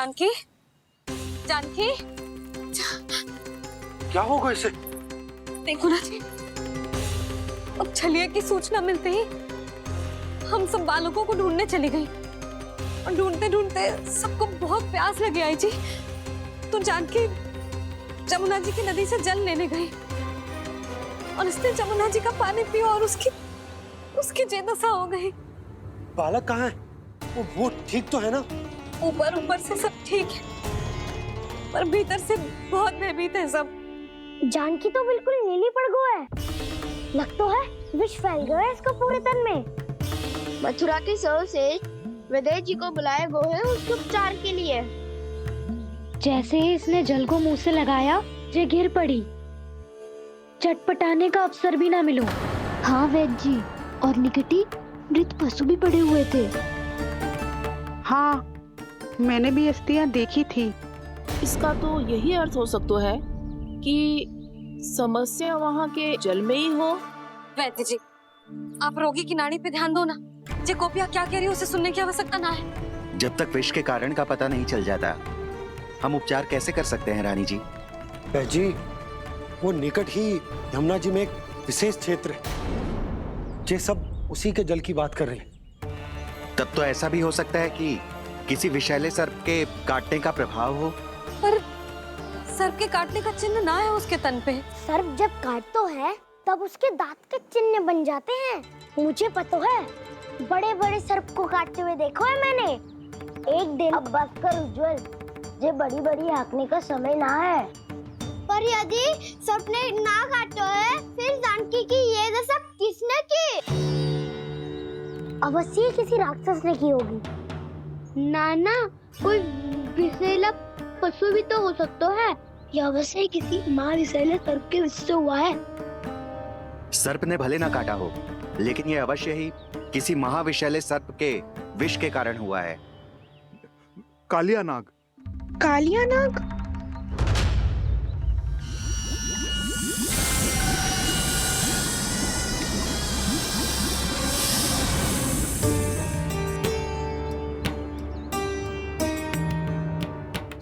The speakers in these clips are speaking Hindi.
जानकी, जानकी, क्या होगा इसे? देखो ना जी, अब छलिया की सूचना मिलते ही हम सब बालकों को ढूंढने चली गई और ढूंढते ढूंढते सबको बहुत प्यास लगी आई जी। तो जानकी जमुना जी की नदी से जल लेने गई और उसने जमुना जी का पानी पिया और उसकी जेदशा हो गई। बालक कहाँ है? वो ठीक तो है ना? ऊपर से सब ठीक है, पर भीतर से बहुत भयभीत है सब। जानकी तो बिल्कुल नीली पड़ गया है, लग तो है विष फैल गया है इसको पूरे तन में। मथुरा के सर्वश्रेष्ठ विदेह जी को बुलाए गए हैं उसके उपचार के लिए। जैसे ही इसने जल को मुंह से लगाया, ये गिर पड़ी। चटपटाने का अवसर भी ना मिलो। हाँ वैद्य जी, और निकटी मृत पशु भी पड़े हुए थे। हाँ, मैंने भी अस्थियां देखी थी। इसका तो यही अर्थ हो सकता है कि समस्या वहाँ के जल में ही हो। वैद्य जी, आप रोगी की नाड़ी पे ध्यान दो ना। जे गोपिया क्या कह रही है उसे सुनने की आवश्यकता ना है। जब तक विष के कारण का पता नहीं चल जाता, हम उपचार कैसे कर सकते हैं रानी जी? जी, वो निकट ही यमुना जी में एक विशेष क्षेत्र है, जे सब उसी के जल की बात कर रहे हैं। तब तो ऐसा भी हो सकता है कि किसी विषैले सर्प के काटने का प्रभाव हो। पर सर्प के काटने का चिन्ह ना है उसके तन पे। सर्प जब काटतो है तब उसके दांत के चिन्ह बन जाते हैं। मुझे पता है, बड़े बड़े सर्प को काटते हुए देखो है मैंने। एक दिन अब बस कर उज्जवल, ये बड़ी बड़ी हाँकने का समय ना है। पर यदि सर्प ने ना काटो है, फिर जानकी की ये दशा किसने की? अवश्य किसी राक्षस ने की होगी। नाना, कोई विषैला पशु भी तो हो सकता है, या अवश्य किसी महाविषैले सर्प के विष से हुआ है। सर्प ने भले ना काटा हो, लेकिन ये अवश्य ही किसी महाविषैले सर्प के विष के कारण हुआ है। कालिया नाग। कालिया नाग?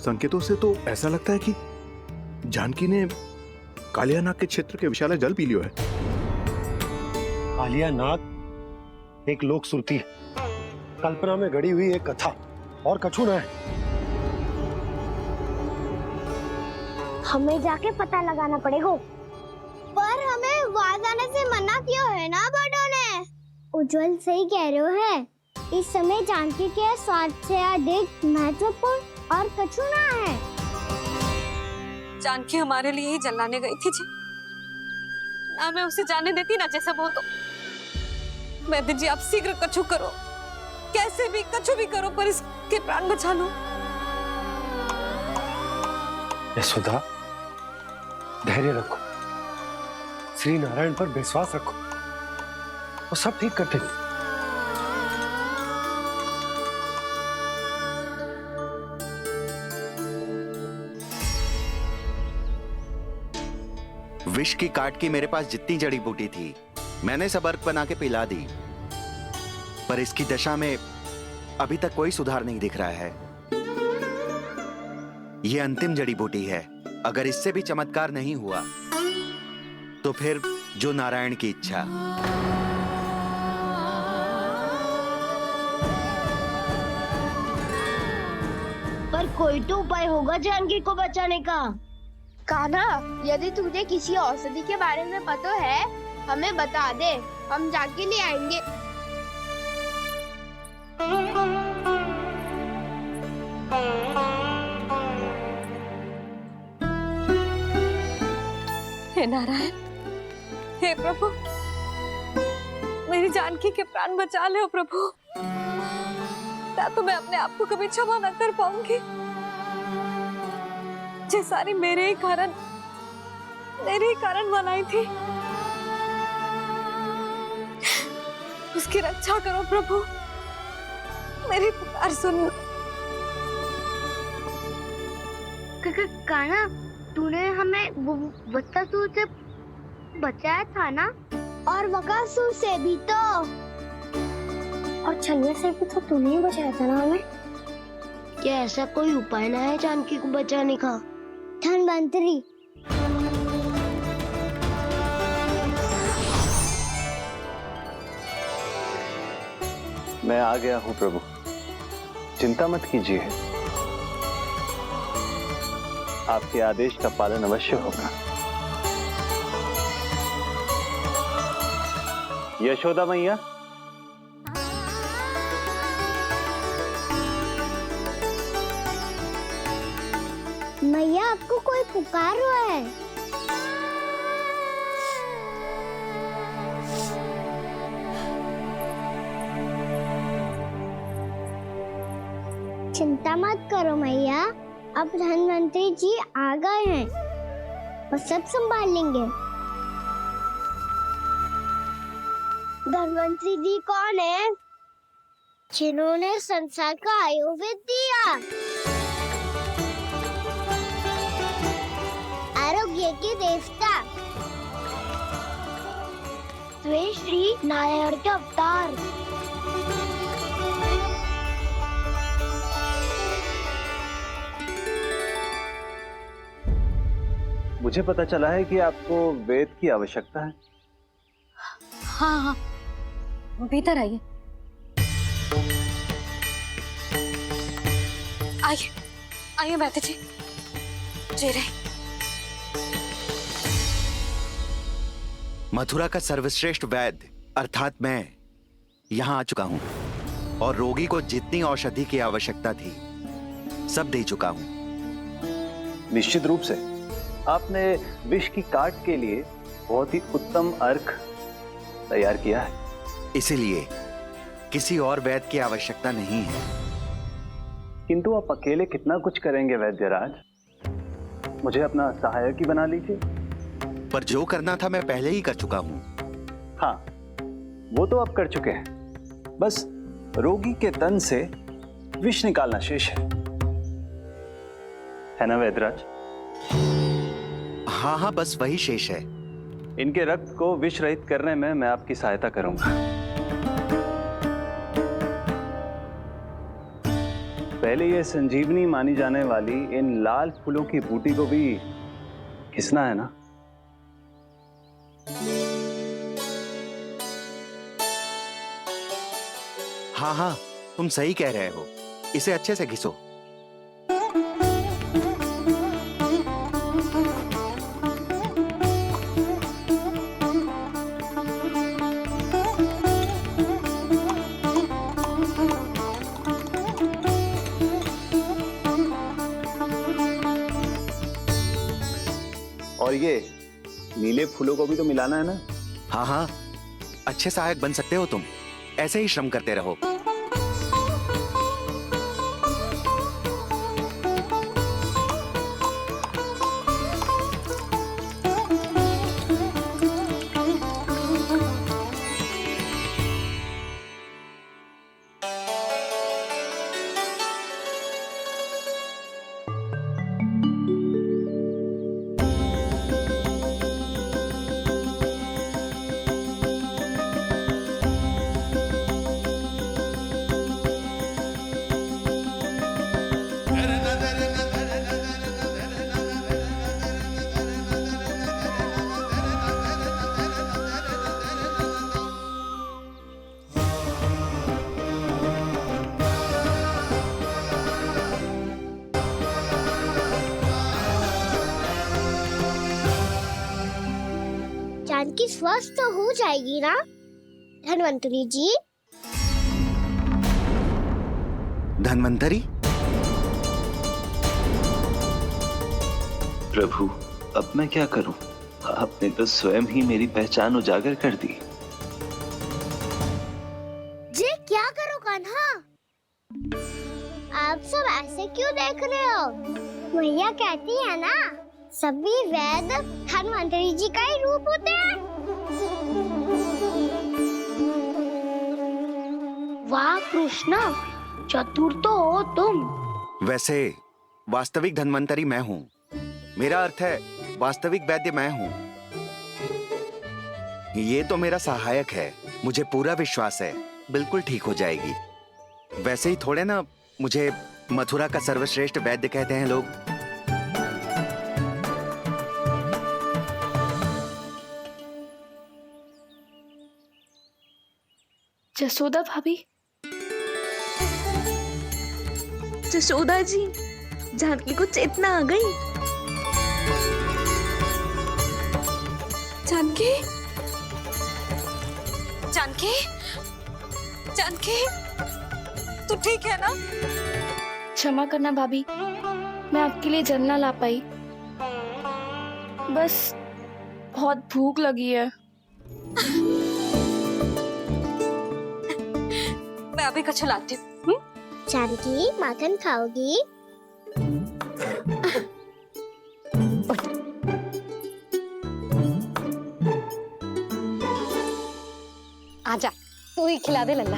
संकेतों से तो ऐसा लगता है कि जानकी ने कालिया नाग के क्षेत्र के विशाल जल पी लियो है। कालिया नाग एक लोक श्रुति है, कल्पना में गढ़ी हुई एक कथा, और कछु ना है। हमें जाके पता लगाना पड़ेगा। पर हमें वहाँ जाने से मना किया है ना बड़ों ने। उज्जवल सही कह रहे हो है, इस समय जानकी के स्वार्थ से अधिक महत्वपूर्ण और कछु ना है। जानकी हमारे लिए ही जलाने गई थी जी, ना मैं उसे जाने देती ना जैसा वो। तो वैद्य जी आप शीघ्र कछु करो, कैसे भी कछु भी करो, पर इसके प्राण बचा लो। यशोदा, धैर्य रखो, श्री नारायण पर विश्वास रखो, वो सब ठीक करते हैं। विष की काट की मेरे पास जितनी जड़ी बूटी थी, मैंने सब अर्क बना के पिला दी, पर इसकी दशा में अभी तक कोई सुधार नहीं दिख रहा है। यह अंतिम जड़ी बूटी है, अगर इससे भी चमत्कार नहीं हुआ तो फिर जो नारायण की इच्छा। पर कोई तो उपाय होगा जानकी को बचाने का। कान्हा, यदि तुझे किसी औषधि के बारे में पता है, हमें बता दे, हम जाके ले आएंगे। हे नारायण, हे प्रभु, मेरी जानकी के प्राण बचा ले प्रभु। या तो मैं अपने आप को कभी क्षमा न कर पाऊंगी। ये सारी मेरे ही कारण बनाई थी। उसकी रक्षा करो प्रभु, मेरी पुकार सुनो। कान्हा, तूने हमें वत्सासुर से बचाया था ना? और बकासुर से भी तो। और छलिया से भी तो तूने ही बचाया था ना हमें? क्या ऐसा कोई उपाय ना है जानकी को बचाने का? धन्वंतरी, मैं आ गया हूं प्रभु, चिंता मत कीजिए, आपके आदेश का पालन अवश्य होगा। यशोदा मैया, मैया आपको कोई पुकार रहा है। चिंता मत करो मैया, अब धन्वंतरी जी आ गए हैं, वो सब संभाल लेंगे। धन्वंतरी जी कौन है? जिन्होंने संसार का आयुर्वेद दिया, आरोग्य के देवता, वे श्री नारायण के अवतार। मुझे पता चला है कि आपको वेद की आवश्यकता है। हाँ हाँ, भीतर आइए। आइए आइए बैठे जी, जी रहे। मथुरा का सर्वश्रेष्ठ वैद्य अर्थात मैं यहाँ आ चुका हूँ और रोगी को जितनी औषधि की आवश्यकता थी सब दे चुका हूँ। निश्चित रूप से आपने विष की काट के लिए बहुत ही उत्तम अर्क तैयार किया है। इसीलिए किसी और वैद्य की आवश्यकता नहीं है। किंतु आप अकेले कितना कुछ करेंगे वैद्यराज, मुझे अपना सहायक ही बना लीजिए। पर जो करना था मैं पहले ही कर चुका हूँ। हाँ, वो तो आप कर चुके हैं, बस रोगी के तन से विष निकालना शेष है ना वैद्यराज? हाँ हाँ, बस वही शेष है। इनके रक्त को विष रहित करने में मैं आपकी सहायता करूंगा। पहले ये संजीवनी मानी जाने वाली इन लाल फूलों की बूटी को भी घिसना है ना? हाँ हाँ, तुम सही कह रहे हो, इसे अच्छे से घिसो। और ये नीले फूलों को भी तो मिलाना है ना? हाँ हाँ, अच्छे सहायक बन सकते हो तुम, ऐसे ही श्रम करते रहो। जानकी स्वस्थ तो हो जाएगी ना धन्वंतरी जी? धन्वंतरी? प्रभु, अब मैं क्या करूं? आपने तो स्वयं ही मेरी पहचान उजागर कर दी। जी क्या करो कान्हा? आप सब ऐसे क्यों देख रहे हो? मैया कहती है ना, सभी वैद्य धन्वंतरी जी का ही रूप होते हैं। वाह कृष्णा, चतुर तो हो तुम। वैसे वास्तविक धन्वंतरी मैं हूँ, मेरा अर्थ है वास्तविक वैद्य मैं हूँ। ये तो मेरा सहायक है, मुझे पूरा विश्वास है बिल्कुल ठीक हो जाएगी। वैसे ही थोड़े ना मुझे मथुरा का सर्वश्रेष्ठ वैद्य कहते हैं लोग। जसोदा भाभी, जसोदा जी, जानकी को चेतना आ गई। जानकी, जानकी, जानकी, तू ठीक है ना? क्षमा करना भाभी, मैं आपके लिए जल ना ला पाई। बस बहुत भूख लगी है। मैं अभी कच्छ लाती हूँ। जानकी, माखन खाओगी? आजा, तू ही खिला दे लल्ला।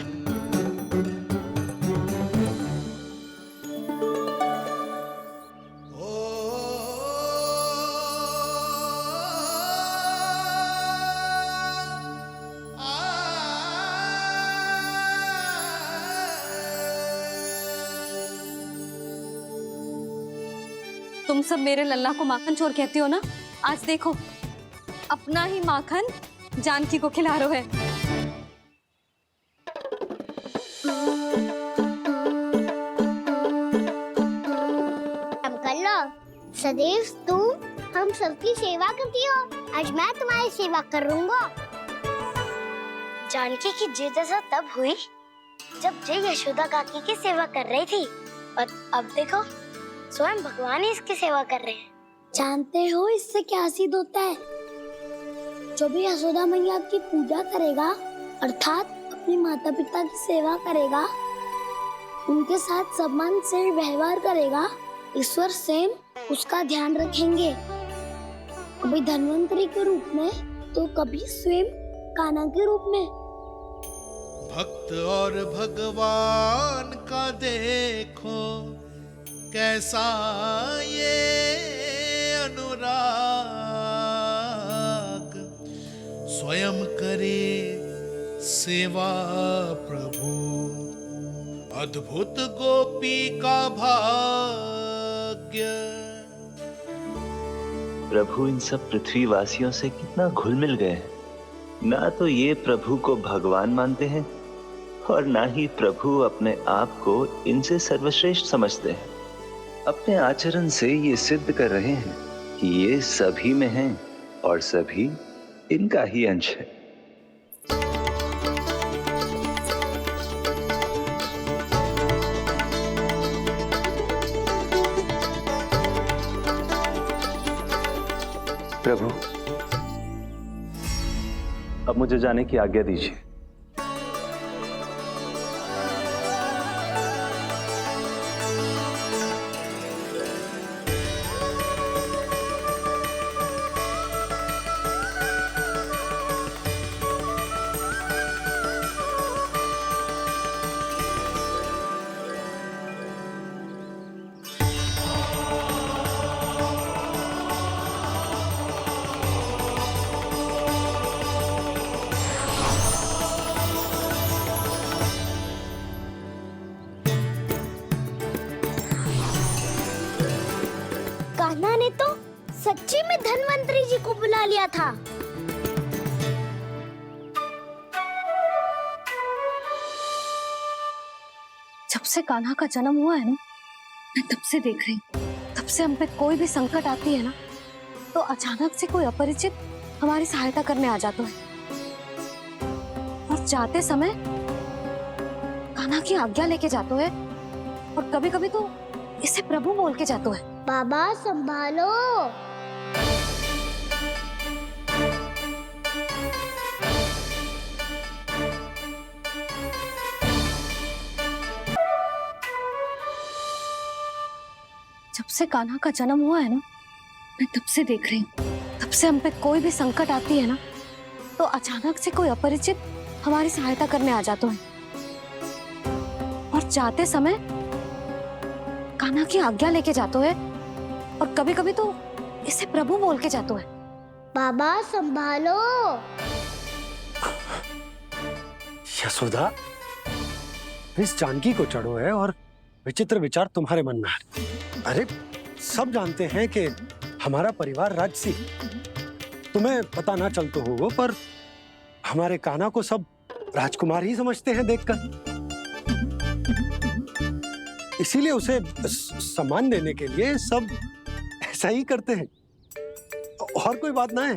तुम सब मेरे लल्ला को माखन चोर कहती हो ना? आज देखो, अपना ही माखन जानकी को खिला रहे हो। हम कर लो। सदैव तुम हम सबकी सेवा करती हो, आज मैं तुम्हारी सेवा करूंगा। जानकी की जिद दशा तब हुई जब जय यशोदा काकी की सेवा कर रही थी, और अब देखो स्वयं भगवान ही इसकी सेवा कर रहे हैं। जानते हो इससे क्या सिद्ध होता है? जो भी यशोदा मैया की पूजा करेगा, अर्थात अपने माता पिता की सेवा करेगा, उनके साथ सम्मान से व्यवहार करेगा, ईश्वर स्वयं उसका ध्यान रखेंगे। कभी धन्वंतरी के रूप में तो कभी स्वयं कान्हा के रूप में। भक्त और भगवान का देखो कैसा ये अनुराग, स्वयं करे सेवा प्रभु, अद्भुत गोपी का भाग्य। प्रभु इन सब पृथ्वीवासियों से कितना घुल मिल गए हैं। ना तो ये प्रभु को भगवान मानते हैं और ना ही प्रभु अपने आप को इनसे सर्वश्रेष्ठ समझते हैं। अपने आचरण से ये सिद्ध कर रहे हैं कि ये सभी में हैं और सभी इनका ही अंश है। प्रभु, अब मुझे जाने की आज्ञा दीजिए। कान्हा ने तो सच्ची में धन्वंतरी जी को बुला लिया था। जब से कान्हा का जन्म हुआ है ना, मैं तब से देख रही हूँ, तब से हम पे कोई भी संकट आती है ना, तो अचानक से कोई अपरिचित हमारी सहायता करने आ जाता है, और जाते समय कान्हा की आज्ञा लेके जाते है, और कभी कभी तो इसे प्रभु बोल के जाते है। बाबा संभालो। जब से कान्हा का जन्म हुआ है ना, मैं तब से देख रही हूँ, तब से हम पे कोई भी संकट आती है ना, तो अचानक से कोई अपरिचित हमारी सहायता करने आ जाता है, और जाते समय कान्हा की आज्ञा लेके जाते है, और कभी कभी तो इसे प्रभु बोल के जाते है। बाबा संभालो। यशोदा, इस जानकी को चढ़ो है और विचित्र विचार तुम्हारे मन में है। अरे सब जानते हैं कि हमारा परिवार राजसी, तुम्हें पता ना चल तो हो पर हमारे कान्हा को सब राजकुमार ही समझते हैं देखकर, इसीलिए उसे सम्मान देने के लिए सब ऐसा ही करते हैं, और कोई बात ना है।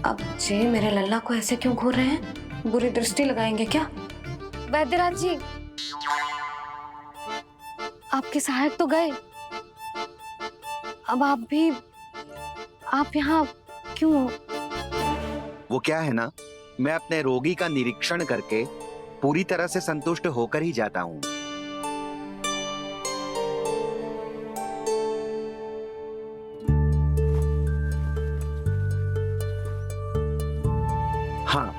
अब जी मेरे लल्ला को ऐसे क्यों घूर रहे हैं? बुरी दृष्टि लगाएंगे क्या? वैद्यराज जी, आपके सहायक तो गए, अब आप यहाँ क्यों हो? वो क्या है ना, मैं अपने रोगी का निरीक्षण करके पूरी तरह से संतुष्ट होकर ही जाता हूँ। हाँ,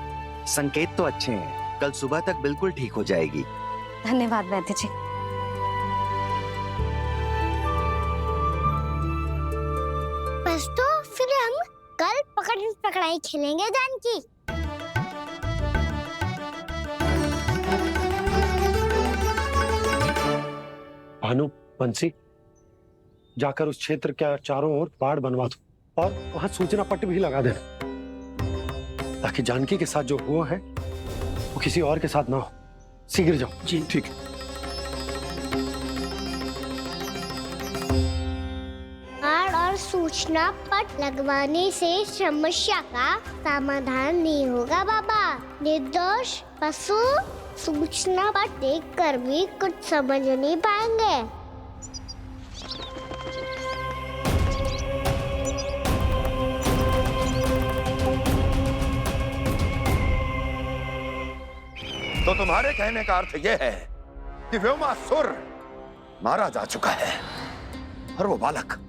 संकेत तो अच्छे हैं, कल सुबह तक बिल्कुल ठीक हो जाएगी। धन्यवाद वैद्य जी। बस तो फिर हम कल पकड़न पकड़ाई खेलेंगे जानकी। भानु, बंसी, जाकर उस क्षेत्र के चारों ओर बाड़ बनवा दो और वहां सूचना पट्ट भी लगा देना, ताकि जानकी के साथ जो हुआ है वो किसी और के साथ ना हो। शीघ्र जाओ। जी ठीक है। बाड़ और सूचना पट लगवाने से समस्या का समाधान नहीं होगा बाबा। निर्दोष पशु सूचना पट देखकर भी कुछ समझ नहीं पाएंगे। तो तुम्हारे कहने का अर्थ यह है कि व्योमासुर मारा जा चुका है और वो बालक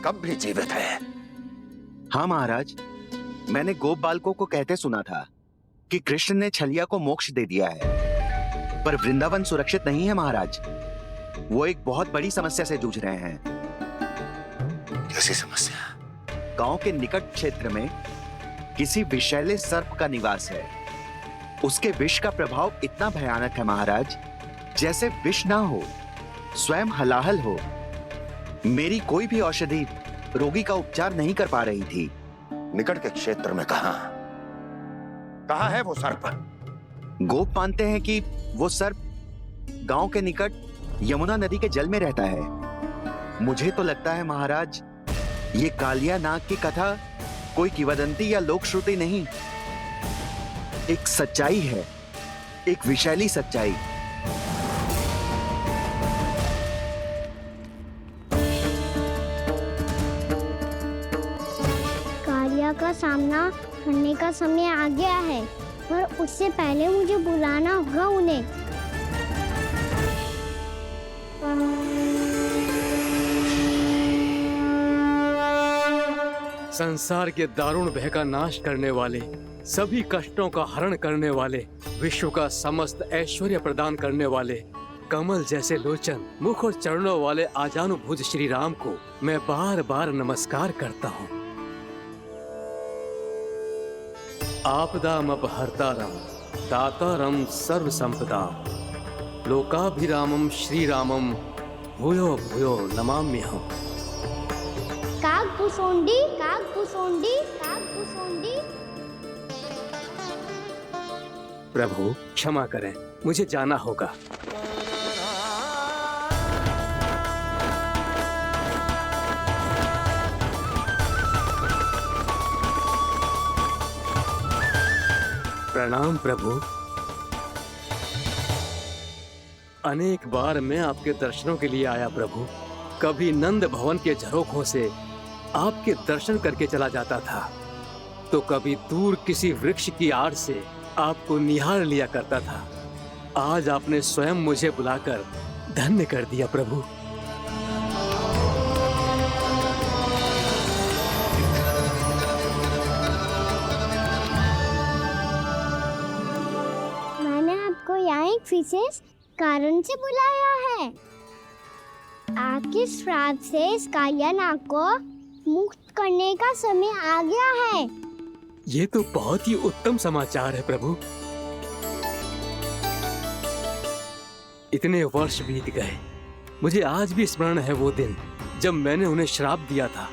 अब भी जीवित है। हाँ महाराज, मैंने गोप बालकों को कहते सुना था कि कृष्ण ने छलिया को मोक्ष दे दिया है, पर वृंदावन सुरक्षित नहीं है महाराज। वो एक बहुत बड़ी समस्या से जूझ रहे हैं। कैसी समस्या? गांव के निकट क्षेत्र में किसी विषैले सर्प का निवास है। उसके विष का प्रभाव इतना भयानक है महाराज, जैसे विष ना हो, स्वयं हलाहल हो। मेरी कोई भी औषधि रोगी का उपचार नहीं कर पा रही थी। निकट के क्षेत्र में कहाँ है वो सर्प? गोप मानते हैं कि वो सर्प गांव के निकट यमुना नदी के जल में रहता है। मुझे तो लगता है महाराज, ये कालिया नाग की कथा कोई किंवदंती या लोक श्रुति नहीं, एक सच्चाई है, एक विषैली सच्चाई। कालिया का सामना करने का समय आ गया है, पर उससे पहले मुझे बुलाना होगा उन्हें। संसार के दारुण भय का नाश करने वाले, सभी कष्टों का हरण करने वाले, विश्व का समस्त ऐश्वर्य प्रदान करने वाले, कमल जैसे लोचन, मुख और चरणों वाले आजानुभुज श्री राम को मैं बार बार नमस्कार करता हूँ। आपदामपहर्तारं दातारं सर्व संपदा, लोकाभिरामं श्री रामं भूयो भूयो नमाम्यहम्। कागभूसोंडी, कागभूसोंडी, कागभूसोंडी। प्रभु क्षमा करें, मुझे जाना होगा। प्रणाम प्रभु। अनेक बार मैं आपके दर्शनों के लिए आया प्रभु। कभी नंद भवन के झरोखों से आपके दर्शन करके चला जाता था, तो कभी दूर किसी वृक्ष की आड़ से आपको निहार लिया करता था। आज आपने स्वयं मुझे बुलाकर धन्य कर दिया प्रभु। मैंने आपको यहाँ एक विशेष कारण से बुलाया है। आपके श्राद्ध से इस कालिया नाग को मुक्त करने का समय आ गया है। ये तो बहुत ही उत्तम समाचार है प्रभु। इतने वर्ष बीत गए, मुझे आज भी स्मरण है वो दिन जब मैंने उन्हें श्राप दिया था।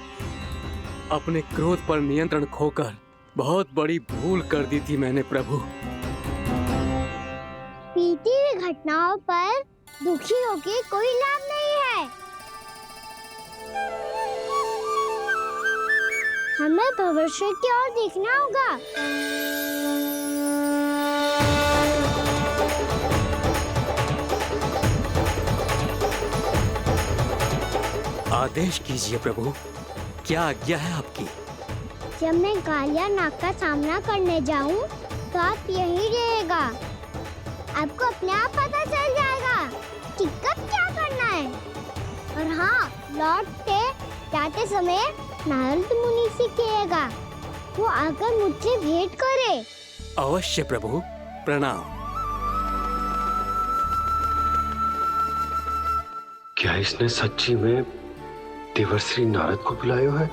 अपने क्रोध पर नियंत्रण खोकर बहुत बड़ी भूल कर दी थी मैंने प्रभु। बीती हुई घटनाओं पर दुखी होके कोई लाभ नहीं है। हमें भविष्य की ओर देखना होगा। आदेश कीजिए प्रभु, क्या आज्ञा है आपकी? जब मैं कालिया नाग का सामना करने जाऊं, तो आप यही रहेगा। आपको अपने आप पता चल जाएगा कि कब क्या करना है। और हाँ, लौटते जाते समय नारद मुनि से कहिएगा, वो आकर मुझसे भेंट करे। अवश्य प्रभु, प्रणाम। क्या इसने सच्ची में देवर्षि नारद को बुलाया है?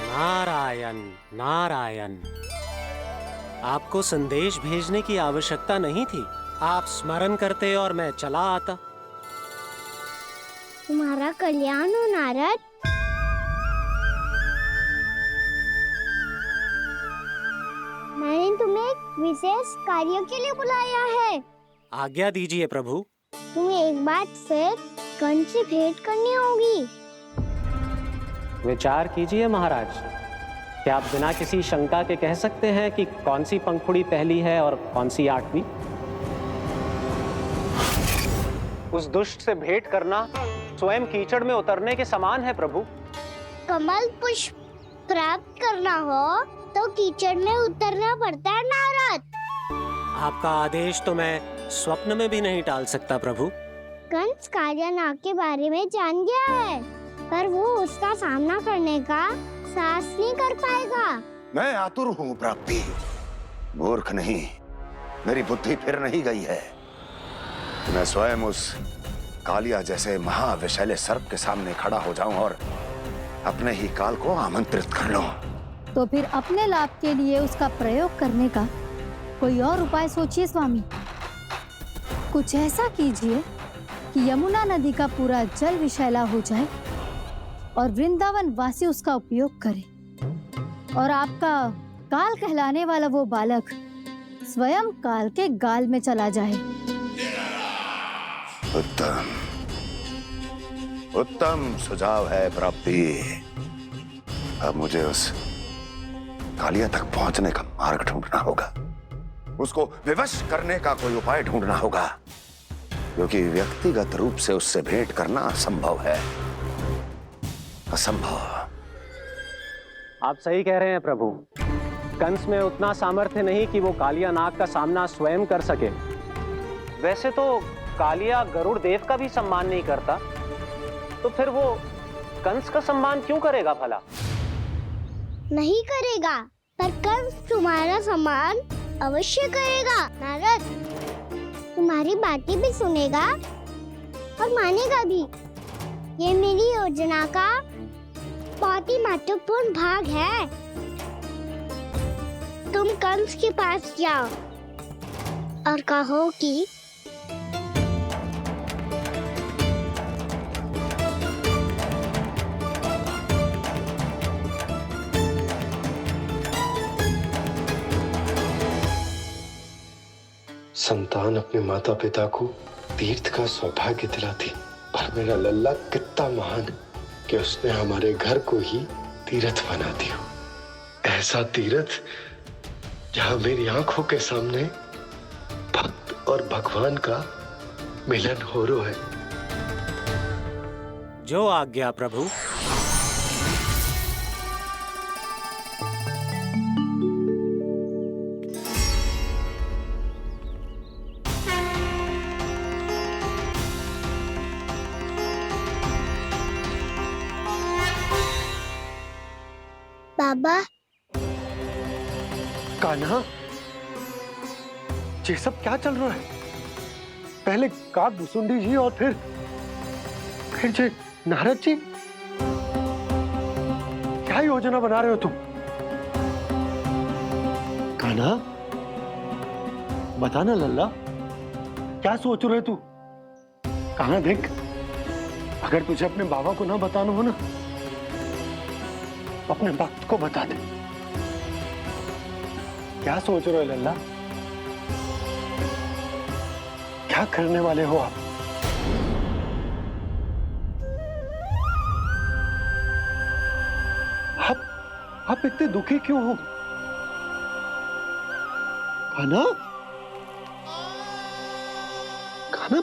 नारायण नारायण, आपको संदेश भेजने की आवश्यकता नहीं थी। आप स्मरण करते और मैं चला आता। तुम्हारा कल्याण हो नारद। मैंने तुम्हें एक विशेष कार्य के लिए बुलाया है। आज्ञा दीजिए प्रभु। तुम्हें एक बार फिर कंस से भेंट करनी होगी। विचार कीजिए महाराज, क्या आप बिना किसी शंका के कह सकते हैं कि कौन सी पंखुड़ी पहली है और कौन सी 8वीं? उस दुष्ट से भेंट करना स्वयं कीचड़ में उतरने के समान है प्रभु। कमल पुष्प प्राप्त करना हो तो कीचड़ में उतरना पड़ता है नारद। आपका आदेश तो मैं स्वप्न में भी नहीं टाल सकता प्रभु। कंस कालिया नाग के बारे में जान गया है, पर वो उसका सामना करने का साहस नहीं कर पाएगा। मैं आतुर हूँ प्राप्ति, मूर्ख नहीं। मेरी बुद्धि फिर नहीं गई है। मैं स्वयं उस कालिया जैसे महाविषैले सर्प के सामने खड़ा हो जाऊं और अपने ही काल को आमंत्रित कर लूं। तो फिर अपने लाभ के लिए उसका प्रयोग करने का कोई और उपाय सोचिए स्वामी। कुछ ऐसा कीजिए कि यमुना नदी का पूरा जल विषैला हो जाए और वृंदावन वासी उसका उपयोग करे, और आपका काल कहलाने वाला वो बालक स्वयं काल के गाल में चला जाए। उत्तम उत्तम सुझाव है प्राप्ति। अब मुझे उस कालिया तक पहुंचने का मार्ग ढूंढना होगा। उसको विवश करने का कोई उपाय ढूंढना होगा, क्योंकि व्यक्तिगत रूप से उससे भेंट करना असंभव है। असंभव। आप सही कह रहे हैं प्रभु। कंस में उतना सामर्थ्य नहीं कि वो कालिया नाग का सामना स्वयं कर सके। वैसे तो कालिया गरुड़ देव का भी सम्मान नहीं करता, तो फिर वो कंस का सम्मान क्यों करेगा भला? नहीं करेगा, पर कंस तुम्हारा सम्मान अवश्य करेगा नारद। तुम्हारी बातें भी सुनेगा और मानेगा भी। ये मेरी योजना का बहुत ही महत्वपूर्ण भाग है। तुम कंस के पास जाओ और कहो कि संतान अपने माता पिता को तीर्थ का सौभाग्य दिलाती, और मेरा लल्ला कितना महान कि उसने हमारे घर को ही तीर्थ बना दिया। ऐसा तीर्थ जहां मेरी आंखों के सामने भक्त और भगवान का मिलन हो रहा है। जो आज्ञा प्रभु। बाबा, कान्हा, ये सब क्या चल रहा है? पहले काग भुसुंडी जी और फिर ये नारद जी, क्या योजना बना रहे हो तुम? कान्हा, बताना लल्ला, क्या सोच रहे तू? कान्हा देख, अगर तुझे अपने बाबा को ना बताना हो ना, तो अपने भक्त को बता दे। क्या सोच रहे हो लल्ला? क्या करने वाले हो आप? आप इतने दुखी क्यों हो? कान्हा, कान्हा,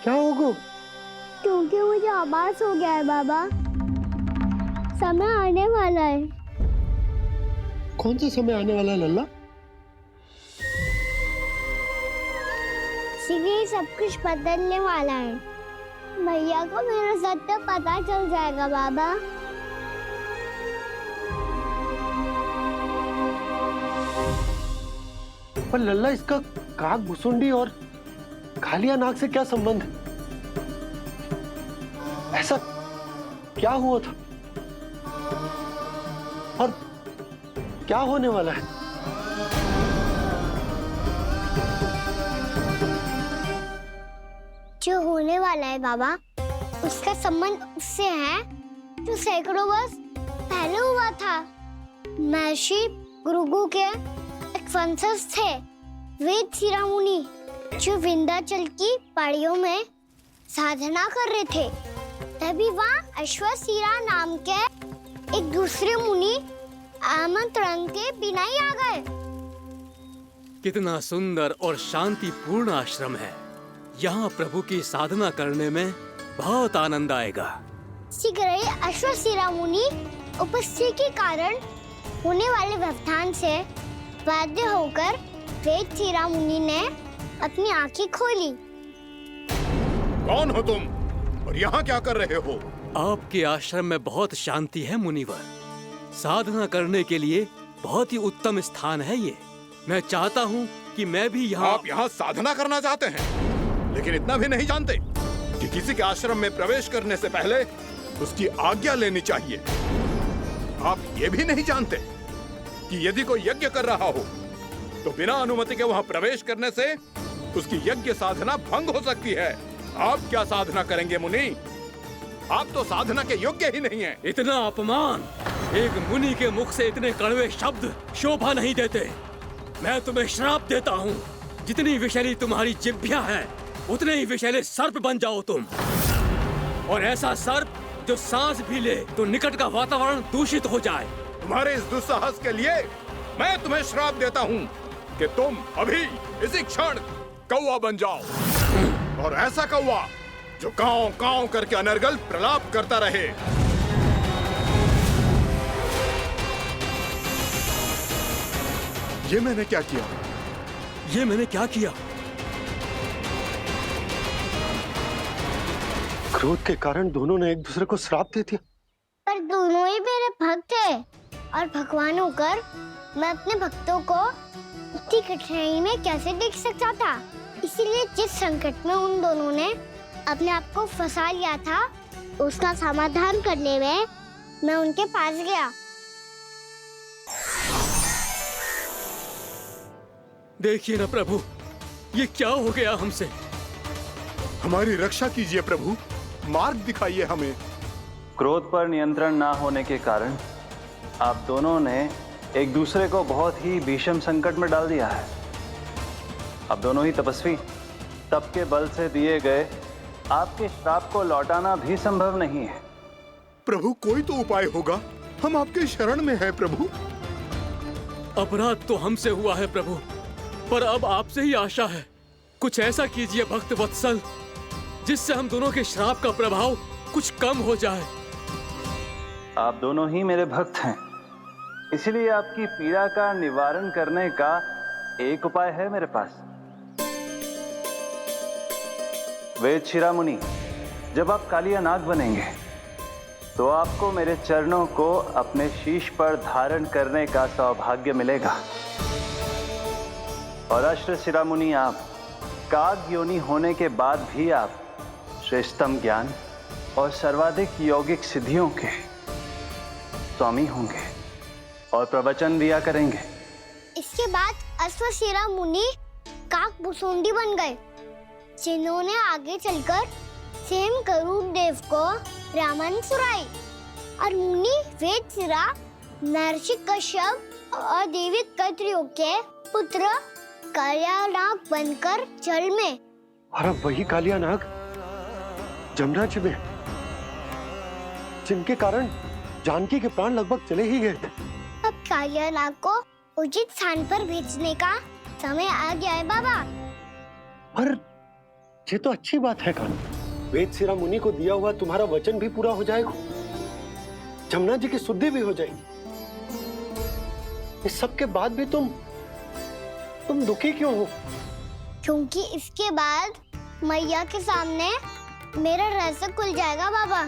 क्या होगा? क्योंकि मुझे आभास हो गया है बाबा, समय आने वाला है। कौन सा समय आने वाला है लल्ला? शीघ्र ही सब कुछ बदलने वाला है। भैया को मेरा सत्य पता चल जाएगा बाबा। पर लल्ला, इसका काक भुसुंडी और कालिया नाग से क्या संबंध है? ऐसा क्या हुआ था और क्या होने वाला है? जो होने वाला है बाबा, उसका संबंध उससे है जो सैकड़ों वर्ष पहले हुआ था। महर्षि भृगु के वंशज थे वेदशिरा मुनि, जो विंध्याचल की पहाड़ियों में साधना कर रहे थे। तभी वहाँ अश्वशिरा नाम के एक दूसरे मुनि आमंत्रण के बिना ही आ गए। कितना सुंदर और शांतिपूर्ण आश्रम है। यहाँ प्रभु की साधना करने में बहुत आनंद आएगा। शीघ्र ही अश्वशिरा मुनि उपस्थिति के कारण होने वाले व्यवधान से बाध्य होकर वेदशिरा मुनि ने अपनी आंखें खोली। कौन हो तुम और यहाँ क्या कर रहे हो? आपके आश्रम में बहुत शांति है मुनिवर। साधना करने के लिए बहुत ही उत्तम स्थान है ये। मैं चाहता हूँ कि मैं भी यहाँ। आप यहाँ साधना करना चाहते हैं, लेकिन इतना भी नहीं जानते कि किसी के आश्रम में प्रवेश करने से पहले उसकी आज्ञा लेनी चाहिए। आप ये भी नहीं जानते कि यदि कोई यज्ञ कर रहा हो तो बिना अनुमति के वहाँ प्रवेश करने से उसकी यज्ञ साधना भंग हो सकती है। आप क्या साधना करेंगे मुनि? आप तो साधना के योग्य ही नहीं हैं। इतना अपमान! एक मुनि के मुख से इतने कड़वे शब्द शोभा नहीं देते। मैं तुम्हें श्राप देता हूँ, जितनी विषैली तुम्हारी जिह्वा है उतने ही विषैले सर्प बन जाओ तुम। और ऐसा सर्प जो सांस भी ले तो निकट का वातावरण दूषित हो जाए। तुम्हारे इस दुस्साहस के लिए मैं तुम्हें श्राप देता हूँ कि तुम अभी इसी क्षण कौवा बन जाओ, और ऐसा कौवा जो कांव कांव करके अनर्गल प्रलाप करता रहे। ये मैंने क्या किया? ये मैंने क्या किया? क्रोध के कारण दोनों ने एक दूसरे को श्राप दे दिया। पर दोनों ही मेरे भक्त थे, और भगवान होकर मैं अपने भक्तों को इतनी कठिनाई में कैसे देख सकता था। इसीलिए जिस संकट में उन दोनों ने अपने आप को फंसा लिया था, उसका समाधान करने में मैं उनके पास गया। देखिए ना प्रभु, ये क्या हो गया हमसे? हमारी रक्षा कीजिए प्रभु, मार्ग दिखाइए हमें। क्रोध पर नियंत्रण ना होने के कारण आप दोनों ने एक दूसरे को बहुत ही भीषण संकट में डाल दिया है। अब दोनों ही तपस्वी, तप के बल से दिए गए आपके श्राप को लौटाना भी संभव नहीं है। प्रभु कोई तो उपाय होगा, हम आपके शरण में हैं प्रभु। अपराध तो हमसे हुआ है प्रभु, पर अब आपसे ही आशा है। कुछ ऐसा कीजिए भक्त वत्सल, जिससे हम दोनों के श्राप का प्रभाव कुछ कम हो जाए। आप दोनों ही मेरे भक्त हैं, इसीलिए आपकी पीड़ा का निवारण करने का एक उपाय है मेरे पास। वेदशिरा मुनि, जब आप कालिया नाग बनेंगे तो आपको मेरे चरणों को अपने शीश पर धारण करने का सौभाग्य मिलेगा। और अश्वशिरा मुनि, आप काग योनि होने के बाद भी आप श्रेष्ठतम ज्ञान और सर्वाधिक यौगिक सिद्धियों के स्वामी होंगे और प्रवचन दिया करेंगे। इसके बाद अश्वशिरा मुनि काकभूषुंडी बन गए, जिन्होंने आगे चलकर स्वयं गरुड़ देव को रामायण सुनाई। और मुनि वेदशिरा महर्षि कश्यप और देवी कत्रियों के पुत्र कालियानाग बनकर जल में। और अब वही कालियानाग जमुना जी में, जिनके कारण जानकी के प्राण लगभग चले ही गए थे। अब कालियानाग को उचित स्थान पर भेजने का समय आ गया है बाबा। पर ये तो अच्छी बात है कान्हा, वेदशिरा मुनि को दिया हुआ तुम्हारा वचन भी पूरा हो जाएगा, जमुना जी की शुद्धि भी हो जाएगी। इस सब के बाद भी तुम दुखी क्यों हो? क्योंकि इसके बाद मैया के सामने मेरा रहस्य खुल जाएगा बाबा।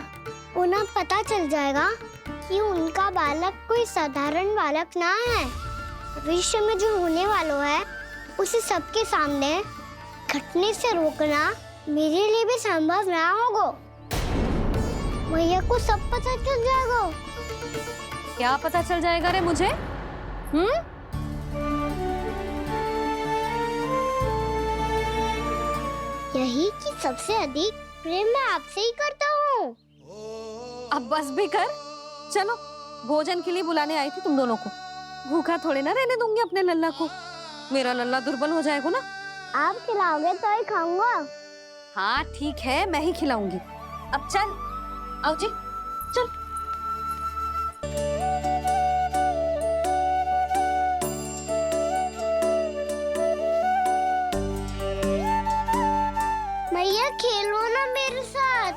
उन्हें पता चल जाएगा कि उनका बालक कोई साधारण बालक ना है। भविष्य में जो होने वाला है उसे सबके सामने घटने से रोकना मेरे लिए भी संभव ना होगा। मैया को सब पता चल जाएगा। क्या पता चल जाएगा रे मुझे? यही कि सबसे अधिक प्रेम मैं आपसे ही करता हूँ। अब बस भी कर, चलो भोजन के लिए बुलाने आई थी तुम दोनों को। भूखा थोड़े ना रहने दूंगी अपने लल्ला को, मेरा लल्ला दुर्बल हो जाएगा ना। आप खिलाओगे तो ही खाऊंगा। हाँ ठीक है, मैं ही खिलाऊंगी। अब चल, आओ जी, चल। मैया खेलो ना मेरे साथ।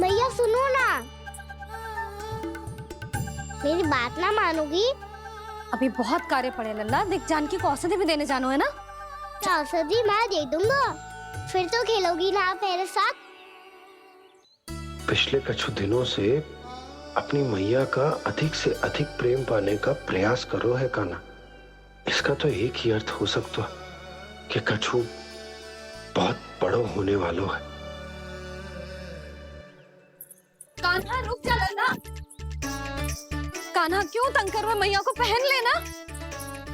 मैया सुनो ना, मेरी बात ना मानोगी? अभी बहुत कार्य पड़े लल्ला, देख जानकी को औषधि भी देने जानो है ना। औषधि मैं दे दूंगा, फिर तो खेलोगी ना आप मेरे साथ। पिछले कुछ दिनों से अपनी मैया का अधिक से अधिक प्रेम पाने का प्रयास करो है कान्हा। इसका तो एक ही अर्थ हो सकता है कि कछु बहुत बड़ो होने वालों है। कान्हा रुक जा लल्ला। कान्हा क्यों तंग कर रहा है? मैया को पहन लेना।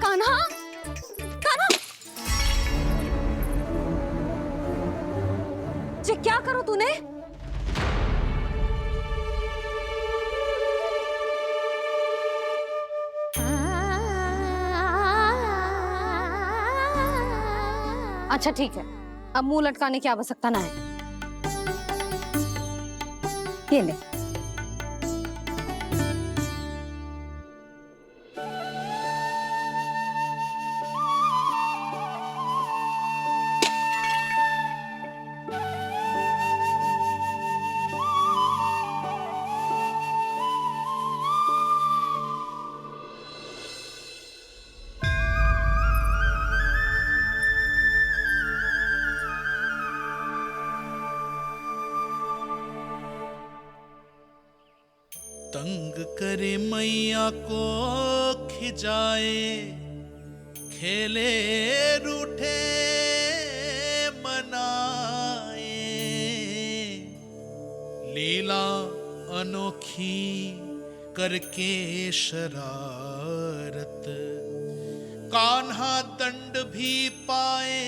कान्हा, कान्हा, ये क्या करो तूने? अच्छा ठीक है, अब मुंह लटकाने की आवश्यकता ना है। ये ले। तंग करे मैया को खिजाए, खेले रूठे मनाए, लीला अनोखी करके शरारत, कान्हा दंड भी पाए।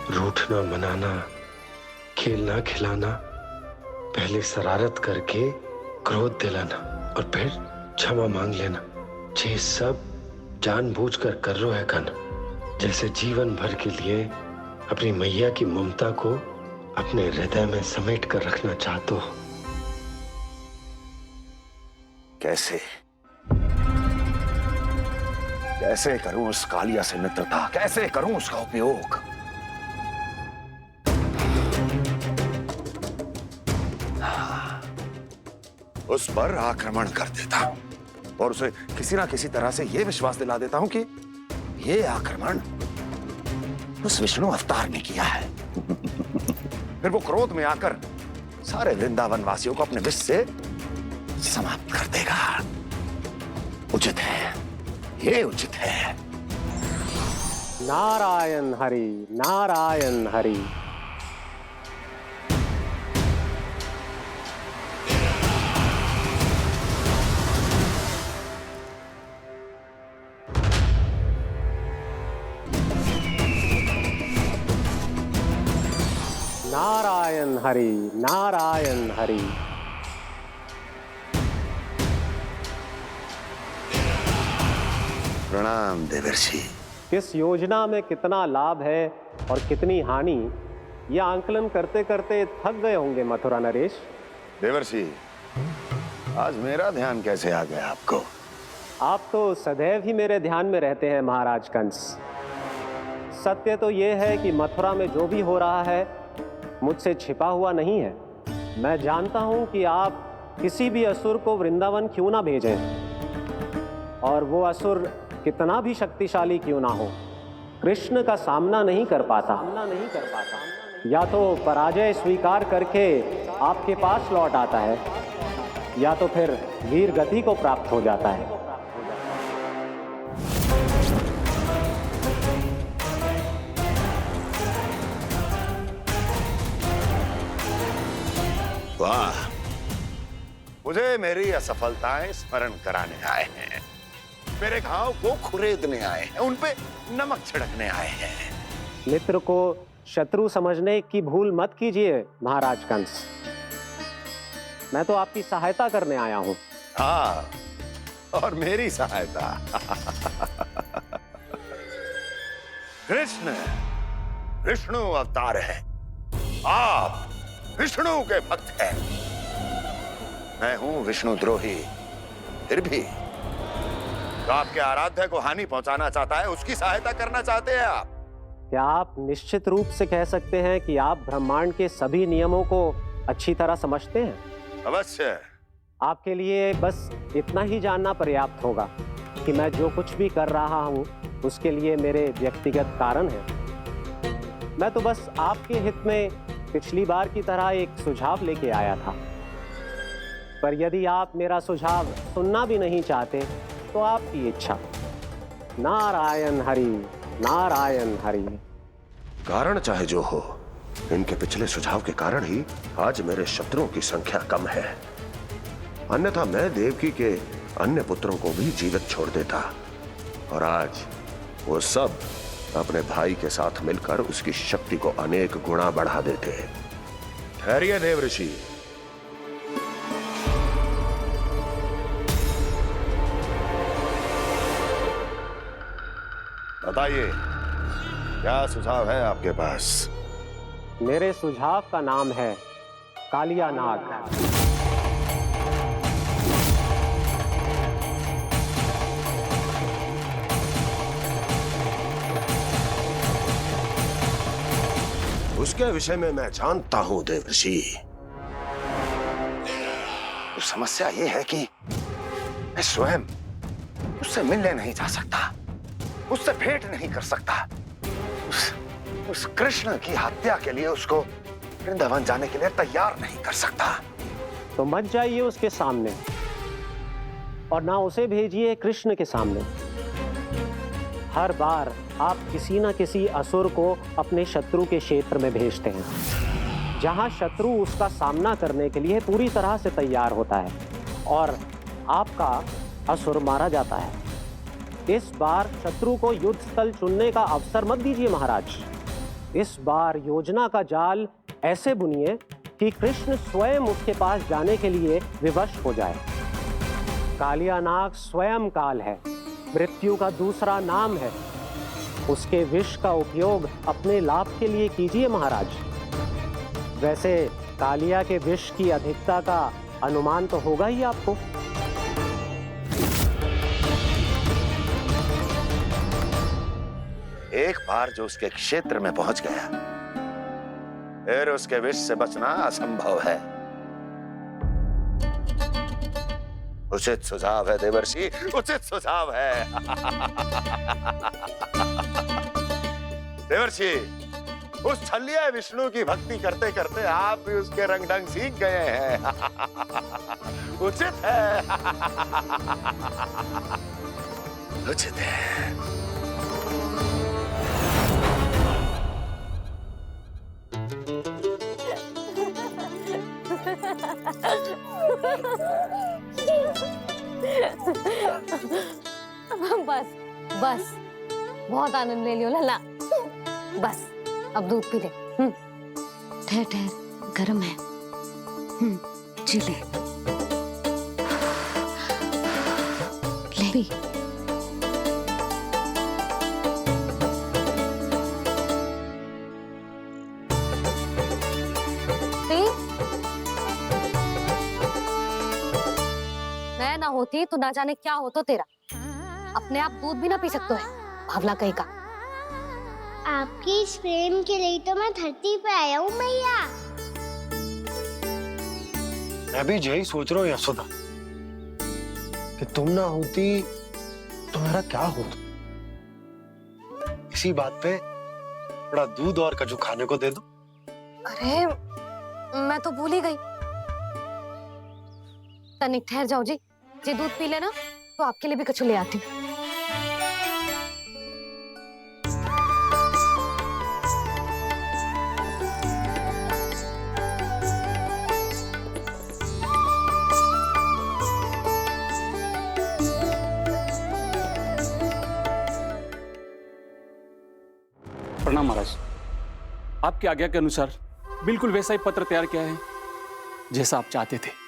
रूठना मनाना, खेलना खिलाना, पहले शरारत करके क्रोध दिलाना और फिर क्षमा मांग लेना, ये सब जानबूझकर कर रहे है कान्हा। जैसे जीवन भर के लिए अपनी मैया की ममता को अपने हृदय में समेट कर रखना चाहते हो। कैसे कैसे करूं उस कालिया से मित्रता, कैसे करूं उसका उपयोग? उस पर आक्रमण कर देता हूं और उसे किसी ना किसी तरह से यह विश्वास दिला देता हूं कि यह आक्रमण उस विष्णु अवतार ने किया है। फिर वो क्रोध में आकर सारे वृंदावन वासियों को अपने विष से समाप्त कर देगा। उचित है, ये उचित है। नारायण हरि, नारायण हरि। नारायण हरि, नारायण हरि। प्रणाम देवर्षि। इस योजना में कितना लाभ है और कितनी हानि, यह आंकलन करते करते थक गए होंगे मथुरा नरेश। देवर्षि, आज मेरा ध्यान कैसे आ गया आपको? आप तो सदैव ही मेरे ध्यान में रहते हैं महाराज कंस। सत्य तो यह है कि मथुरा में जो भी हो रहा है मुझसे छिपा हुआ नहीं है। मैं जानता हूं कि आप किसी भी असुर को वृंदावन क्यों ना भेजें, और वो असुर कितना भी शक्तिशाली क्यों ना हो, कृष्ण का सामना नहीं कर पाता। या तो पराजय स्वीकार करके आपके पास लौट आता है, या तो फिर वीर गति को प्राप्त हो जाता है। वाह, मुझे मेरी असफलताएं स्मरण कराने आए हैं, मेरे घाव को खुरेदने आए हैं, उन पे नमक छिड़कने आए हैं। मित्र को शत्रु समझने की भूल मत कीजिए महाराज कंस। मैं तो आपकी सहायता करने आया हूं। हाँ, और मेरी सहायता। कृष्ण विष्णु अवतार है, आप विष्णु के भक्त हैं। मैं हूं विष्णु द्रोही, फिर भी तो आपके आराध्य को हानि पहुंचाना चाहता है, उसकी सहायता करना चाहते हैं आप। क्या आप निश्चित रूप से कह सकते हैं कि आप ब्रह्मांड के सभी नियमों को अच्छी तरह समझते हैं? अवश्य। आपके लिए बस इतना ही जानना पर्याप्त होगा कि मैं जो कुछ भी कर रहा हूं उसके लिए मेरे व्यक्तिगत कारण हैं। मैं तो बस आपके हित में पिछली बार की तरह एक सुझाव लेके आया था, पर यदि आप मेरा सुझाव सुनना भी नहीं चाहते तो आपकी इच्छा। नारायण हरि, नारायण हरि। कारण चाहे जो हो, इनके पिछले सुझाव के कारण ही आज मेरे शत्रुओं की संख्या कम है। अन्यथा मैं देवकी के अन्य पुत्रों को भी जीवित छोड़ देता, और आज वो सब अपने भाई के साथ मिलकर उसकी शक्ति को अनेक गुना बढ़ा देते। ठहरिए देवऋषि, बताइए क्या सुझाव है आपके पास? मेरे सुझाव का नाम है कालिया नाग। उसके विषय में मैं जानता हूं देवर्षि। तो समस्या यह है कि मैं स्वयं उससे मिलने नहीं जा सकता, उससे भेंट नहीं कर सकता। उस कृष्ण की हत्या के लिए उसको वृंदावन जाने के लिए तैयार नहीं कर सकता। तो मत जाइए उसके सामने, और ना उसे भेजिए कृष्ण के सामने। हर बार आप किसी न किसी असुर को अपने शत्रु के क्षेत्र में भेजते हैं, जहां शत्रु उसका सामना करने के लिए पूरी तरह से तैयार होता है और आपका असुर मारा जाता है। इस बार शत्रु को युद्ध स्थल चुनने का अवसर मत दीजिए महाराज। इस बार योजना का जाल ऐसे बुनिए कि कृष्ण स्वयं उसके पास जाने के लिए विवश हो जाए। कालिया नाग स्वयं काल है, मृत्यु का दूसरा नाम है। उसके विष का उपयोग अपने लाभ के लिए कीजिए महाराज। वैसे कालिया के विष की अधिकता का अनुमान तो होगा ही आपको। एक बार जो उसके क्षेत्र में पहुंच गया, फिर उसके विष से बचना असंभव है। उचित सुझाव है देवर्षि, उचित सुझाव है। देवर्षि, उस छलिया विष्णु की भक्ति करते करते आप भी उसके रंग ढंग सीख गए हैं। उचित है। उचित है। बस बस बहुत आनंद ले लियो लल्ला। बस अब दूध पी ले। ठहर ठहर, गर्म है। जी ले ले पी। मैं ना होती तो ना जाने क्या हो तो तेरा। अपने आप दूध भी ना पी सकते है, भावला कहीं का। आपकी इस प्रेम के लिए तो मैं धरती पे आया हूँ मैया। मैं भी यही सोच रहा हूँ यशोदा कि तुम ना होती तो मेरा क्या होता। इसी बात पे थोड़ा दूध और कजू खाने को दे दो। अरे मैं तो भूल ही गई। तनिक ठहर जाओ जी दूध पी लेना तो आपके लिए भी कछु ले आती हूँ। प्रणाम महाराज। आपकी आज्ञा के अनुसार बिल्कुल वैसा ही पत्र तैयार किया है जैसा आप चाहते थे।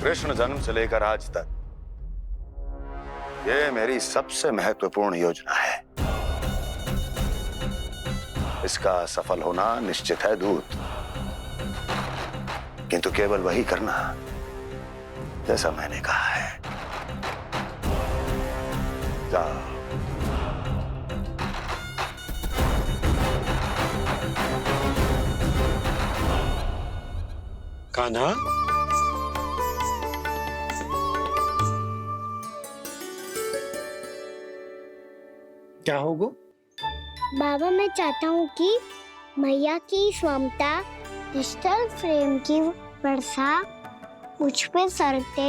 कृष्ण जन्म से लेकर आज तक ये मेरी सबसे महत्वपूर्ण योजना है। इसका सफल होना निश्चित है दूत, किंतु केवल वही करना जैसा मैंने कहा है। जाओ। कान्हा, क्या होगा? बाबा मैं चाहता हूँ कि मैया की ममता क्रिस्टल फ्रेम की वर्षा मुझ पे सरते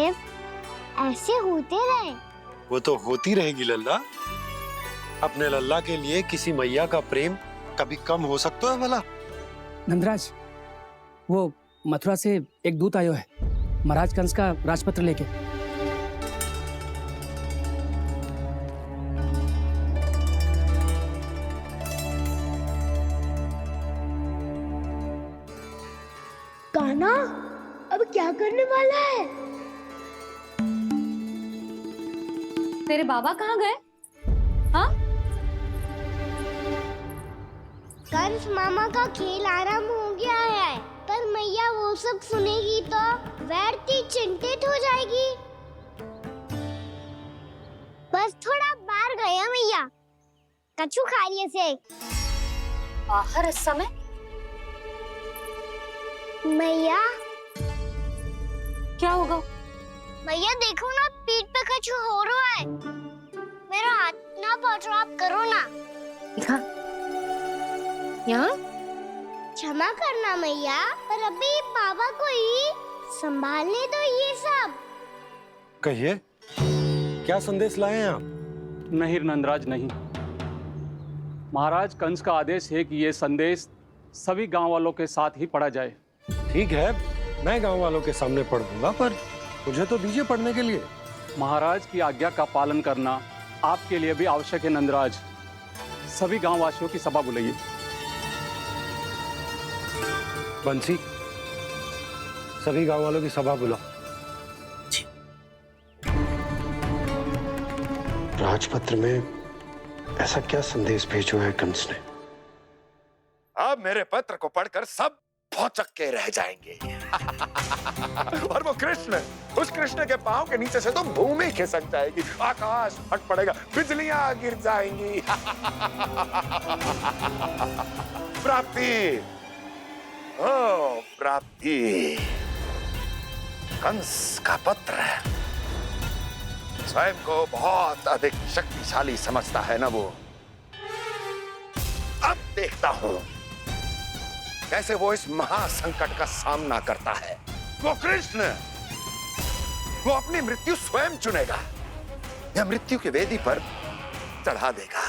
ऐसे होते रहे। वो तो होती रहेगी लल्ला। अपने लल्ला के लिए किसी मैया का प्रेम कभी कम हो सकता है भला? नंदराज, वो मथुरा से एक दूत आयो है महाराज कंस का राजपत्र लेके। कान्हा अब क्या करने वाला है? तेरे बाबा कहाँ गए? हाँ? कंस मामा का खेल आरंभ हो गया है, पर मैया वो सब सुनेगी तो व्यर्थ चिंतित हो जाएगी। बस थोड़ा बाहर गया मैया, कछु खा लिया से। बाहर इस समय? मैया क्या होगा? मैया देखो ना, पीठ पे कछु हो रहा है। मेरा हाथ ना पकड़ो, आप करो ना। यहाँ? क्षमा करना मैया, पर अभी बाबा को ही संभालने दो ये सब। कहिए, क्या संदेश लाए हैं आप? नहीं नंदराज, नहीं। महाराज कंस का आदेश है कि ये संदेश सभी गांव वालों के साथ ही पढ़ा जाए। ठीक है, मैं गांव वालों के सामने पढ़ दूंगा, पर मुझे तो दीजिए पढ़ने के लिए। महाराज की आज्ञा का पालन करना आपके लिए भी आवश्यक है नंदराज। सभी गांव वासियों की सभा बुलाइए। बंसी, सभी गांव वालों की सभा बुलाओ। राजपत्र में ऐसा क्या संदेश भेजा है कंस ने? अब मेरे पत्र को पढ़कर सब भौचक के रह जाएंगे। और वो कृष्ण, उस कृष्ण के पांव के नीचे से तो भूमि खिसक जाएगी, आकाश फट पड़ेगा, बिजलियां गिर जाएंगी। प्राप्ति, ओ प्राप्ति, कंस का पत्र स्वयं को बहुत अधिक शक्तिशाली समझता है ना वो। अब देखता हूं कैसे वो इस महासंकट का सामना करता है। वो कृष्ण, वो अपनी मृत्यु स्वयं चुनेगा या मृत्यु की वेदी पर चढ़ा देगा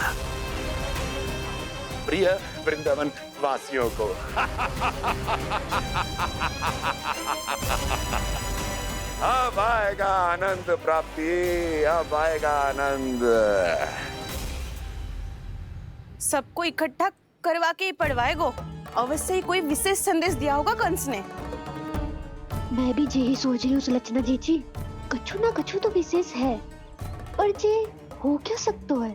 प्रिय वृंदावन वासियों को। अब आएगा आनंद प्राप्ति, अब आएगा आनंद। सबको इकट्ठा करवा के ही पढ़वाएगो। अवश्य ही कोई विशेष संदेश दिया होगा कंस ने। मैं भी यही सोच रही हूँ सुलक्षणा जीजी, कछु ना कछु तो विशेष है, पर जे हो क्या सकता है?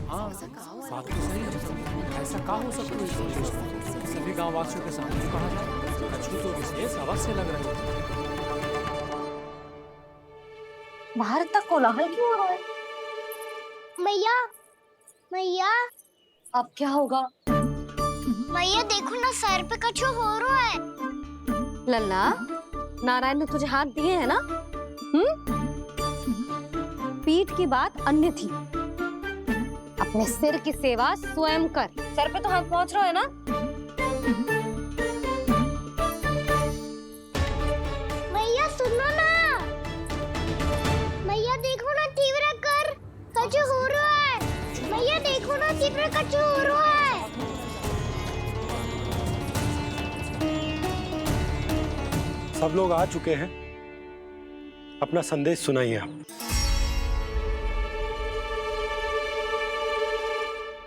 हाँ, बात तो सही है। ऐसा क्या हो सकता है? सभी गांव वासियों के सामने कहा जाए, कछु तो विशेष अवश्य लग रहे हैं। बाहर तक कोलाहल क्यों हो रहा है? मैया, मैया, अब क्या होगा? मैया देखो ना, सर पे कछु हो रहा है। लल्ला, नारायण ने तुझे हाथ दिए हैं ना? पीठ की बात अन्य थी। अपने सिर की सेवा स्वयं कर। सर पे तो हाथ पहुंच रहा है ना? मैया सुनो ना, मैया देखो ना, तीव्र कर कछु हो रहा है। मैया देखो ना, तीव्र कछु हो रहा है। सब लोग आ चुके हैं, अपना संदेश सुनाइए आप।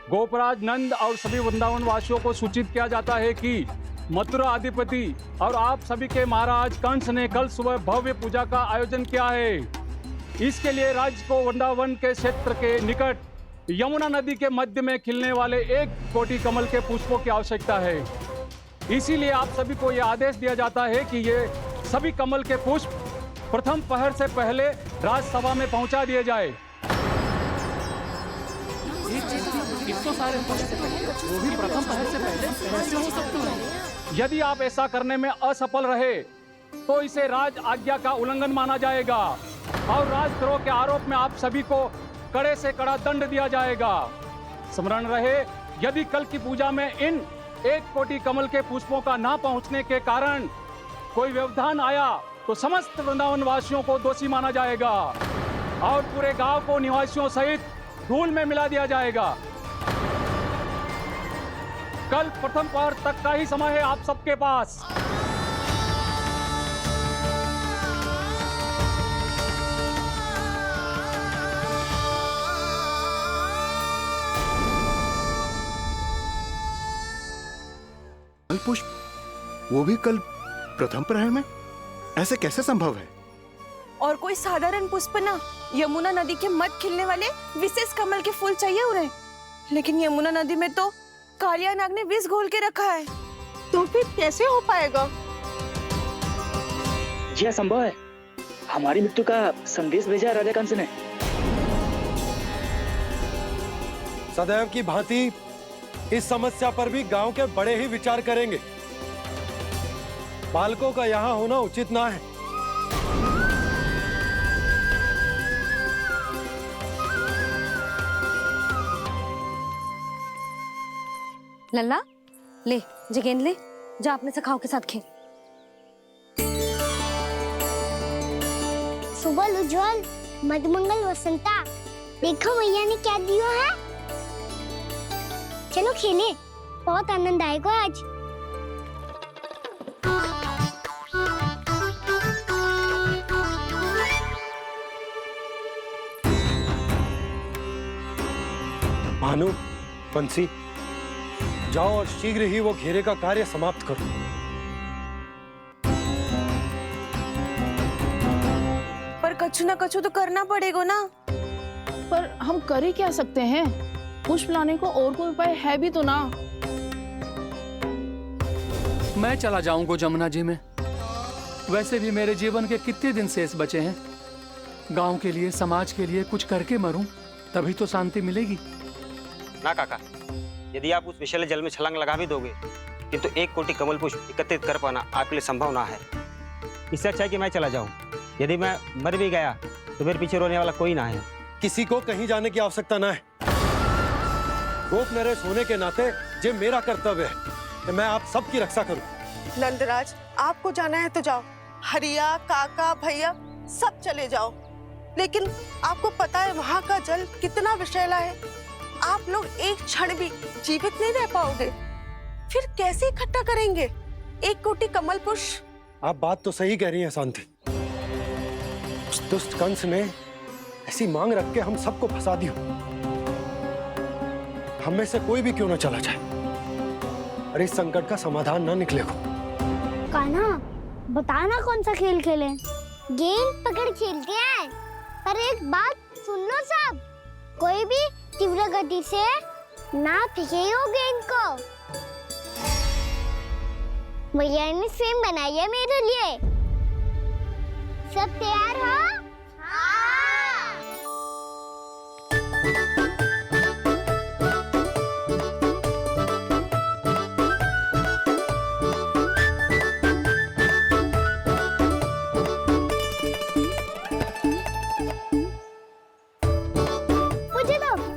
गोपराज नंद और सभी वृंदावन वासियों को सूचित किया जाता है कि मथुरा अधिपति और आप सभी के महाराज कंस ने कल सुबह भव्य पूजा का आयोजन किया है। इसके लिए राज्य को वृंदावन के क्षेत्र के निकट यमुना नदी के मध्य में खिलने वाले 1 कोटि कमल के पुष्पों की आवश्यकता है। इसीलिए आप सभी को यह आदेश दिया जाता है कि ये सभी कमल के पुष्प प्रथम पहर से पहले राजसभा में पहुंचा दिए जाए। इतने सारे वो भी प्रथम पहर से पहले कैसे हो सकते हैं? यदि आप ऐसा करने में असफल रहे तो इसे राज आज्ञा का उल्लंघन माना जाएगा और राजद्रोह के आरोप में आप सभी को कड़े से कड़ा दंड दिया जाएगा। स्मरण रहे, यदि कल की पूजा में इन 1 कोटि कमल के पुष्पों का ना पहुंचने के कारण कोई व्यवधान आया तो समस्त वृंदावन वासियों को दोषी माना जाएगा और पूरे गांव को निवासियों सहित धूल में मिला दिया जाएगा। कल प्रथम पहर तक का ही समय है आप सबके पास। कल पुष्प, वो भी कल प्रथम प्रहर में? ऐसे कैसे संभव है? और कोई साधारण पुष्प ना, यमुना नदी के मध्य खिलने वाले विशेष कमल के फूल चाहिए उन्हें। लेकिन यमुना नदी में तो कालिया नाग ने विष घोल के रखा है, तो फिर कैसे हो पाएगा? यह संभव है। हमारी मृत्यु का संदेश भेजा राजा कंस ने। सदैव की भांति इस समस्या पर भी गांव के बड़े ही विचार करेंगे। बालकों का यहाँ होना उचित ना है। लल्ला, ले जगेंद्र, ले जा अपने सखाओं के साथ खेल। सुबह उज्जवल, मधुमंगल वसंता, देखो मैया ने क्या दिया है। चलो खेलें, बहुत आनंद आएगा आज। भानु, बंसी, जाओ और शीघ्र ही वो घेरे का कार्य समाप्त करो। पर कछु ना कछु तो करना पड़ेगा ना। पर हम कर ही क्या सकते हैं? पुष्प लाने को और कोई उपाय है भी तो ना। मैं चला जाऊंगा जमुना जी में। वैसे भी मेरे जीवन के कितने दिन शेष बचे हैं। गांव के लिए, समाज के लिए कुछ करके मरूं, तभी तो शांति मिलेगी। ना काका, यदि आप उस विषैले जल में छलांग लगा भी दोगे, किंतु 1 कोटि कमल पुष्प एकत्रित कर पाना आपके लिए संभव ना है। इससे अच्छा है कि मैं चला जाऊं। यदि मैं मर भी गया तो मेरे पीछे रोने वाला कोई ना है। किसी को कहीं जाने की आवश्यकता ना है। गोप नरेश होने के नाते ये मेरा कर्तव्य है कि मैं आप सबकी रक्षा करूं। नंदराज, आपको जाना है तो जाओ। हरिया, काका, भैया सब चले जाओ। लेकिन आपको पता है वहाँ का जल कितना विषैला है। आप लोग एक क्षण भी जीवित नहीं रह पाओगे। फिर कैसे इकट्ठा करेंगे 1 कोटि कमल पुष्प? आप बात तो सही कह रही हैं शांति। उस दुष्ट कंस ने ऐसी मांग रख के हम सबको फंसा दिया। हम में से कोई भी क्यों ना चला जाए और इस संकट का समाधान ना निकले को। कान्हा, बताना कौन सा खेल खेलें? गेंद पकड़ खेलते हैं। पर एक बात सुन लो सब, कोई भी तीव्र गति से ना फेंकेगा गेंद को। भैया ने फ्रेम बनाई है मेरे लिए। सब तैयार हो?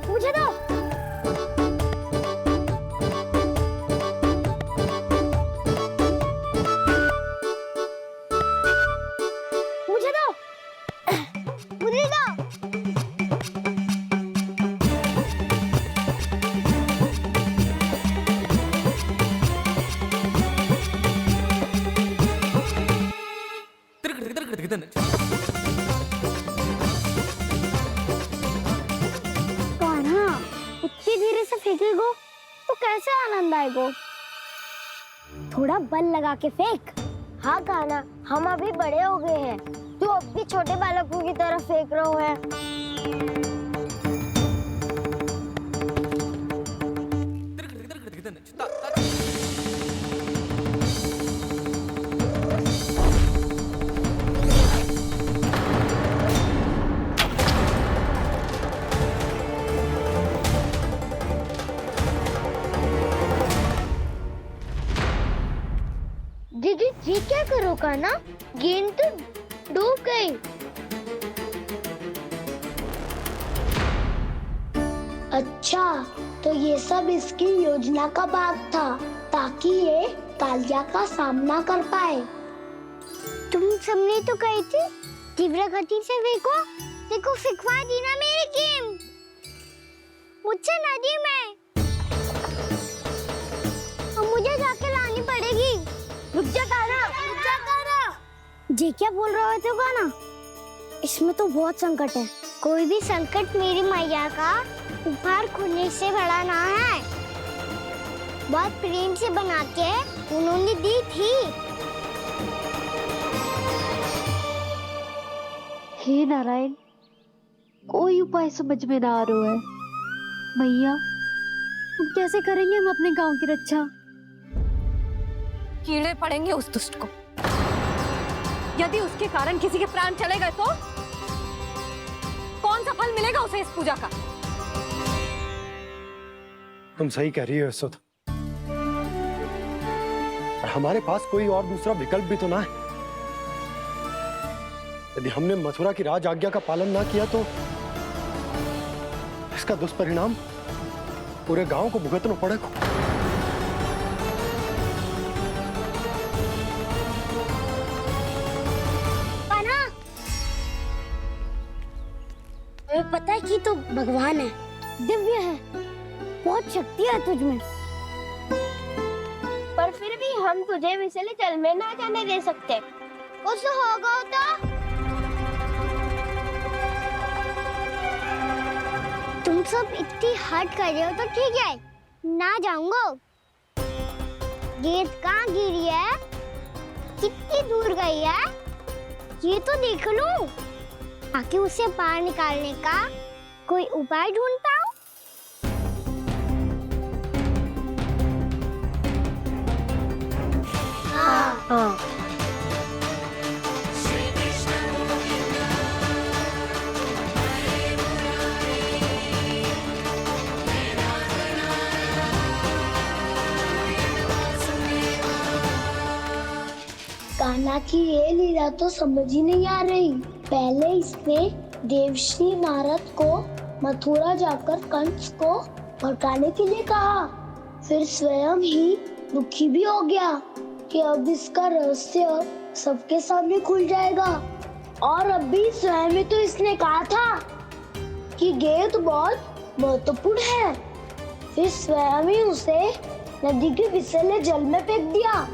मुझे दो। इतनी धीरे से फेंकेगो तो कैसे आनंद आएगो? थोड़ा बल लगा के फेंक। हाँ कान्हा, हम अभी बड़े हो गए हैं, तू अब भी छोटे बालकों की तरह फेंक रहा है। दीदी जी क्या करो कान्हा? गेंद तो डूब गई। अच्छा, तो ये सब इसकी योजना का भाग था ताकि ये कालिया का सामना कर पाए। तुम सबने तो कही थी तीव्र गति से फेंको। देखो फिकवा दी ना मेरी गेम। मुझसे नदी में। अब मुझे जाके लानी पड़ेगी। रुक जा कान्हा। जी क्या बोल रहे थे कान्हा? इसमें तो बहुत संकट है। कोई भी संकट मेरी मैया का उपहार खोने से बड़ा ना है। बहुत प्रेम से बना के उन्होंने दी थी। हे नारायण, कोई उपाय समझ में ना आ रहा है। मैया, हम कैसे करेंगे हम अपने गांव की रक्षा? कीड़े पड़ेंगे उस दुष्ट को। यदि उसके कारण किसी के प्राण चले गए तो कौन सा फल मिलेगा उसे इस पूजा का? तुम सही कह रही हो यशोदा। और हमारे पास कोई और दूसरा विकल्प भी तो ना है। यदि हमने मथुरा की राज आज्ञा का पालन ना किया तो इसका दुष्परिणाम पूरे गांव को भुगतना पड़ेगा। हमें पता है कि तो भगवान है, दिव्य है, बहुत शक्ति है तुझमें। पर फिर भी हम तुझे विषैले जल में ना जाने दे सकते। कुछ होगा तो? तुम सब इतनी हट कर रहे हो तो ठीक है, ना जाऊंगा। गेंद कहाँ गिरी है? कितनी दूर गई है? ये तो देख लूं, ताकि उसे बाहर निकालने का कोई उपाय ढूंढता हूँ। हाँ। कान्हा की ये लीला तो समझ ही नहीं आ रही। पहले इसने देवश्री नारद को मथुरा जाकर कंस को भड़काने के लिए कहा, फिर स्वयं ही दुखी भी हो गया कि अब इसका रहस्य सबके सामने खुल जाएगा। और अभी स्वयं में तो इसने कहा था कि गेंद बहुत महत्वपूर्ण है, फिर स्वयं ही उसे नदी के विसले जल में फेंक दिया।